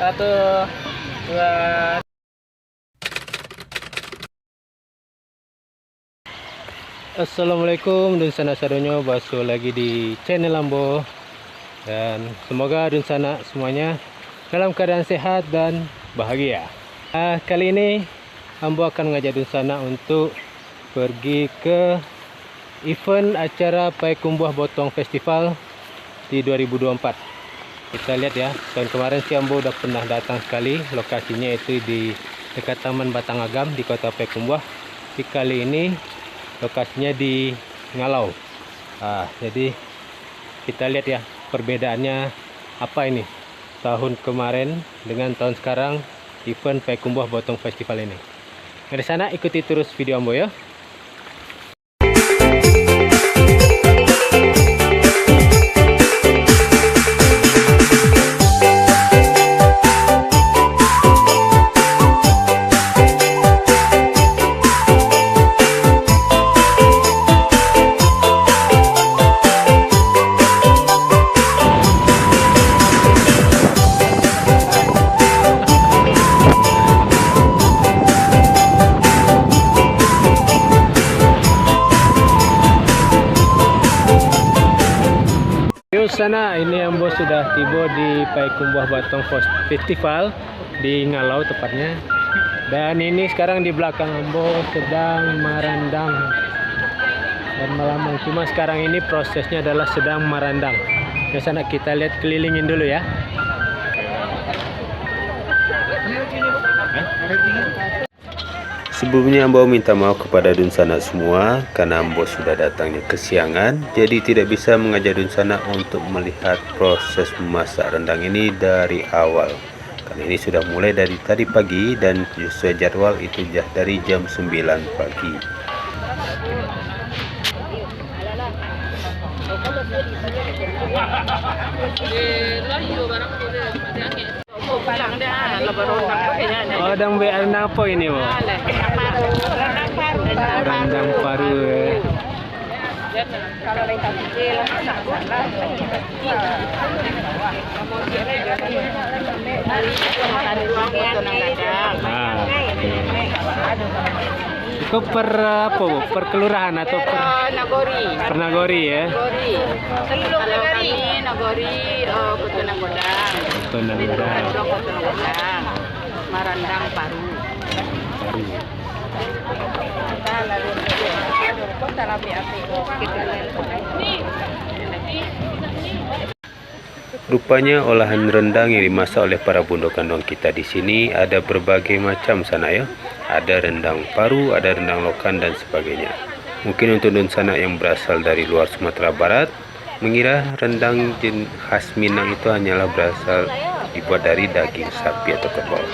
Satu, dua. Assalamualaikum dan sana sadonyo, basuh lagi di channel Ambo. Dan semoga dan sana semuanya dalam keadaan sehat dan bahagia. Kali ini Ambo akan mengajak dan sana untuk pergi ke event acara Payakumbuh Botong Festival di 2024. Kita lihat ya, tahun kemarin si Ambo udah pernah datang sekali. Lokasinya itu di dekat Taman Batang Agam di Kota Payakumbuh. Di kali ini lokasinya di Ngalau. Jadi kita lihat ya perbedaannya apa ini tahun kemarin dengan tahun sekarang event Payakumbuh Botong Festival ini. Dari sana ikuti terus video Ambo ya. Sana ini Ambo sudah tiba di Payakumbuh Botong Festival di Ngalau tepatnya. Dan ini sekarang di belakang Ambo sedang marandang dan melamang. Cuma sekarang ini prosesnya adalah sedang marandang. Di sana kita lihat kelilingin dulu ya. Sebelumnya Ambo minta maaf kepada Dunsana semua karena Ambo sudah datangnya kesiangan, jadi tidak bisa mengajak Dunsana untuk melihat proses memasak rendang ini dari awal. Karena ini sudah mulai dari tadi pagi dan sesuai jadwal itu dari jam 9 pagi. Rendang rendang apa ini, Bu? Rendang paru. Kalau lengkap kecil, itu per apa, Bu? Per kelurahan atau per Nagori? Per Nagori ya? Nagori. Kalau kami Nagori, Kutunan Godang. Kutunan Godang. Kutunan Godang. Marandang paru. Rupanya olahan rendang yang dimasak oleh para bundo kandung kita di sini ada berbagai macam sana ya. Ada rendang paru, ada rendang lokan dan sebagainya. Mungkin untuk Dunsana yang berasal dari luar Sumatera Barat mengira rendang khas Minang itu hanyalah berasal dibuat dari daging sapi atau kerbau.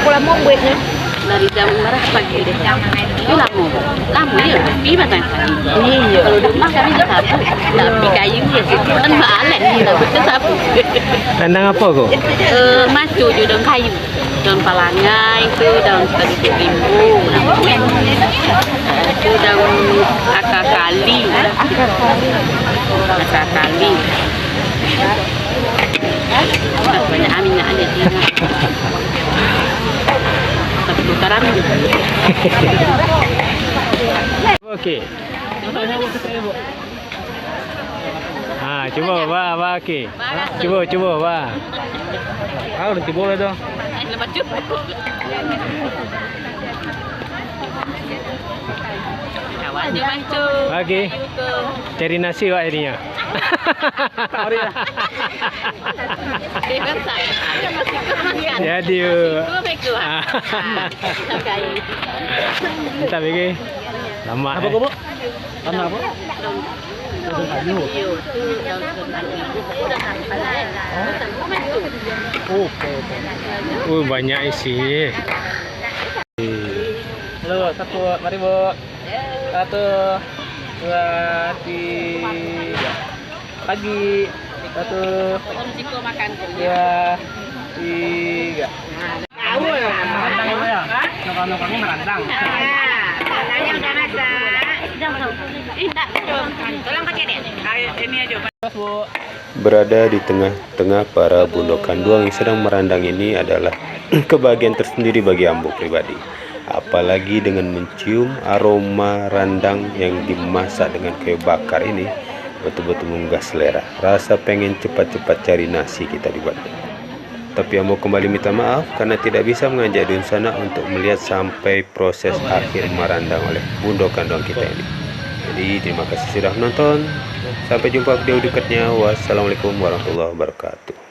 Pulang mau buatnya dari jam merah pagi deh. Itu lama ya. Iya kan? Iya. Kalau di rumah kami nggak sapu, tapi kayu ya kan balik kita betul sapu. Rendang apa kok? Macu daun kayu, daun palanya itu daun seperti bimbu, itu daun akakali. Banyak aminnya ada di sana. Tapi tukaran. Oke. Coba Pak, oke. Coba Pak. Udah boleh dong. Lepas cukup. Aja Mancu. Oke. Cari nasi Pak ininya. Jadi. Kita begini. Lama. Apa Bu? Apa? Daun kayu. Oke. Banyak isi. Halo, satu, mari Bu. 1, 2, 3. Pagi. 1, 2, 3. Tahu ya. Merandang ibu ya? Nongkrong-nongkrongnya merandang. Salahnya udah masak. Tidak, tolong pakai deh. Ini aja. Terus Bu. Berada di tengah-tengah para bundo kanduang yang sedang merandang ini adalah kebahagiaan tersendiri bagi Ambo pribadi. Apalagi dengan mencium aroma randang yang dimasak dengan kayu bakar ini, betul-betul menggugah selera. Rasa pengen cepat-cepat cari nasi kita dibuat. Tapi Ambo kembali minta maaf karena tidak bisa mengajak Dun Sanak untuk melihat sampai proses akhir merandang oleh bundo kanduang kita ini. Jadi terima kasih sudah menonton. Sampai jumpa video berikutnya. Wassalamualaikum warahmatullahi wabarakatuh.